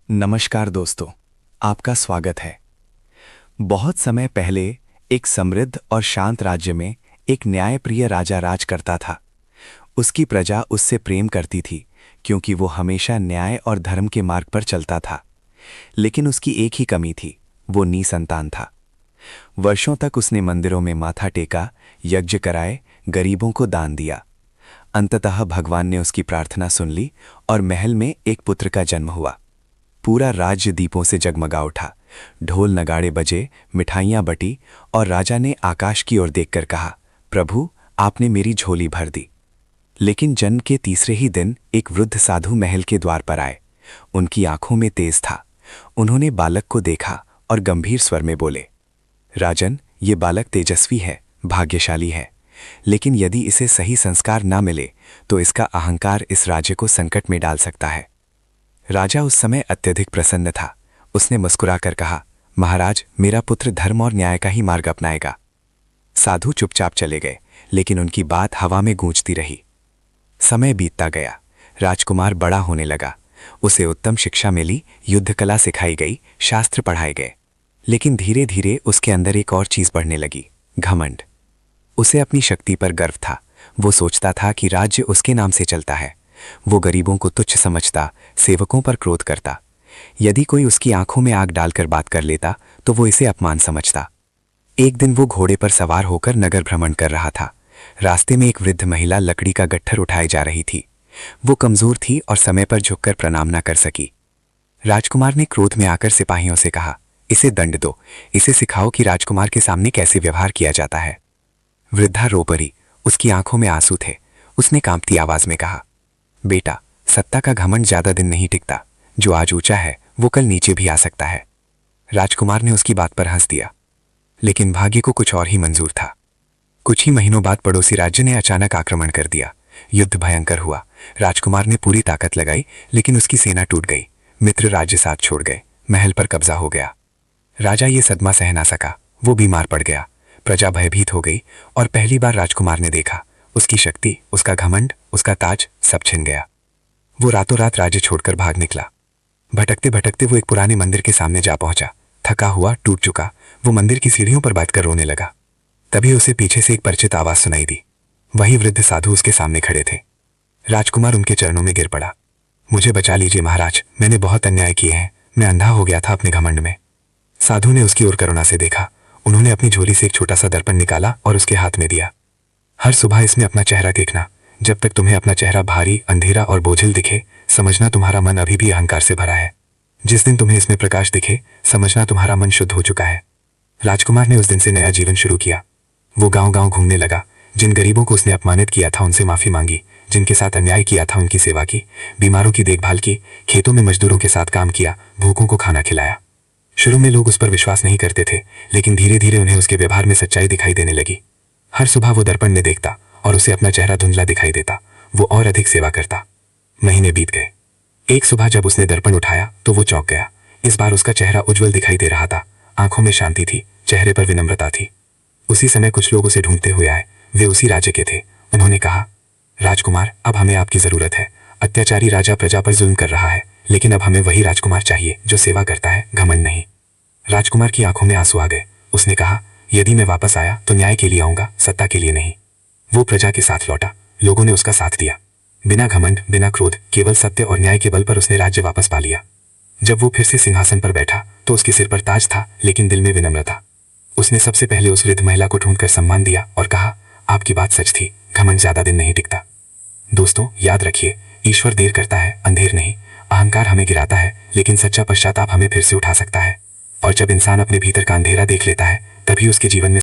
नमस्कार दोस्तों, आपका स्वागत है। बहुत समय पहले एक समृद्ध और शांत राज्य में एक न्यायप्रिय राजा राज करता था। उसकी प्रजा उससे प्रेम करती थी क्योंकि वो हमेशा न्याय और धर्म के मार्ग पर चलता था। लेकिन उसकी एक ही कमी थी, वो निसंतान था। वर्षों तक उसने मंदिरों में माथा टेका, यज्ञ कराए, गरीबों को दान दिया। अंततः भगवान ने उसकी प्रार्थना सुन ली और महल में एक पुत्र का जन्म हुआ। पूरा राज्य दीपों से जगमगा उठा, ढोल नगाड़े बजे, मिठाइयां बटी और राजा ने आकाश की ओर देखकर कहा, प्रभु, आपने मेरी झोली भर दी। लेकिन जन्म के तीसरे ही दिन एक वृद्ध साधु महल के द्वार पर आए। उनकी आंखों में तेज था। उन्होंने बालक को देखा और गंभीर स्वर में बोले, राजन, ये बालक तेजस्वी है, भाग्यशाली है, लेकिन यदि इसे सही संस्कार ना मिले तो इसका अहंकार इस राज्य को संकट में डाल सकता है। राजा उस समय अत्यधिक प्रसन्न था। उसने मुस्कुराकर कहा, महाराज, मेरा पुत्र धर्म और न्याय का ही मार्ग अपनाएगा। साधु चुपचाप चले गए, लेकिन उनकी बात हवा में गूंजती रही। समय बीतता गया। राजकुमार बड़ा होने लगा। उसे उत्तम शिक्षा मिली, युद्ध कला सिखाई गई, शास्त्र पढ़ाए गए। लेकिन धीरे धीरे उसके अंदर एक और चीज बढ़ने लगी, घमंड। उसे अपनी शक्ति पर गर्व था। वो सोचता था कि राज्य उसके नाम से चलता है। वो गरीबों को तुच्छ समझता, सेवकों पर क्रोध करता। यदि कोई उसकी आंखों में आग डालकर बात कर लेता तो वो इसे अपमान समझता। एक दिन वो घोड़े पर सवार होकर नगर भ्रमण कर रहा था। रास्ते में एक वृद्ध महिला लकड़ी का गट्ठर उठाए जा रही थी। वो कमजोर थी और समय पर झुककर प्रणाम न कर सकी। राजकुमार ने क्रोध में आकर सिपाहियों से कहा, इसे दंड दो, इसे सिखाओ कि राजकुमार के सामने कैसे व्यवहार किया जाता है। वृद्धा रो पड़ी। उसकी आंखों में आंसू थे। उसने कांपती आवाज में कहा, बेटा, सत्ता का घमंड ज्यादा दिन नहीं टिकता। जो आज ऊंचा है वो कल नीचे भी आ सकता है। राजकुमार ने उसकी बात पर हंस दिया, लेकिन भाग्य को कुछ और ही मंजूर था। कुछ ही महीनों बाद पड़ोसी राज्य ने अचानक आक्रमण कर दिया। युद्ध भयंकर हुआ। राजकुमार ने पूरी ताकत लगाई, लेकिन उसकी सेना टूट गई। मित्र राज्य साथ छोड़ गए। महल पर कब्जा हो गया। राजा ये सदमा सह ना सका। वो बीमार पड़ गया। प्रजा भयभीत हो गई और पहली बार राजकुमार ने देखा, उसकी शक्ति, उसका घमंड, उसका ताज सब छिन गया। वो रातों रात राज्य छोड़कर भाग निकला। भटकते भटकते वो एक पुराने मंदिर के सामने जा पहुंचा। थका हुआ, टूट चुका, वो मंदिर की सीढ़ियों पर बैठकर रोने लगा। तभी उसे पीछे से एक परिचित आवाज सुनाई दी। वही वृद्ध साधु उसके सामने खड़े थे। राजकुमार उनके चरणों में गिर पड़ा। मुझे बचा लीजिए महाराज, मैंने बहुत अन्याय किए हैं। मैं अंधा हो गया था अपने घमंड में। साधु ने उसकी ओर करुणा से देखा। उन्होंने अपनी झोली से एक छोटा सा दर्पण निकाला और उसके हाथ में दिया। हर सुबह इसमें अपना चेहरा देखना। जब तक तुम्हें अपना चेहरा भारी, अंधेरा और बोझिल दिखे, समझना तुम्हारा मन अभी भी अहंकार से भरा है। जिस दिन तुम्हें इसमें प्रकाश दिखे, समझना तुम्हारा मन शुद्ध हो चुका है। राजकुमार ने उस दिन से नया जीवन शुरू किया। वो गांव-गांव घूमने लगा। जिन गरीबों को उसने अपमानित किया था उनसे माफी मांगी, जिनके साथ अन्याय किया था उनकी सेवा की, बीमारों की देखभाल की, खेतों में मजदूरों के साथ काम किया, भूखों को खाना खिलाया। शुरू में लोग उस पर विश्वास नहीं करते थे, लेकिन धीरे धीरे उन्हें उसके व्यवहार में सच्चाई दिखाई देने लगी। हर सुबह वो दर्पण में देखता और उसे अपना चेहरा धुंधला दिखाई देता। वो और अधिक सेवा करता। महीने बीत गए। एक सुबह जब उसने दर्पण उठाया तो वो चौंक गया। इस बार उसका चेहरा उज्जवल दिखाई दे रहा था। आंखों में शांति थी, चेहरे पर विनम्रता थी। उसी समय कुछ लोग उसे ढूंढते हुए आए। वे उसी राज्य के थे। उन्होंने कहा, राजकुमार, अब हमें आपकी जरूरत है। अत्याचारी राजा प्रजा पर जुल्म कर रहा है, लेकिन अब हमें वही राजकुमार चाहिए जो सेवा करता है, घमंड नहीं। राजकुमार की आंखों में आंसू आ गए। उसने कहा, यदि मैं वापस आया तो न्याय के लिए आऊंगा, सत्ता के लिए नहीं। वो प्रजा के साथ लौटा। लोगों ने उसका साथ दिया। बिना घमंड, बिना क्रोध, केवल सत्य और न्याय के बल पर उसने राज्य वापस पा लिया। जब वो फिर से सिंहासन पर बैठा तो उसके सिर पर ताज था, लेकिन दिल में विनम्रता। उसने सबसे पहले उस वृद्ध महिला को ढूंढकर सम्मान दिया और कहा, आपकी बात सच थी, घमंड ज्यादा दिन नहीं टिकता। दोस्तों, याद रखिए, ईश्वर देर करता है, अंधेर नहीं। अहंकार हमें गिराता है, लेकिन सच्चा पश्चाताप हमें फिर से उठा सकता है। और जब इंसान अपने भीतर का अंधेरा देख लेता है, तभी उसके जीवन में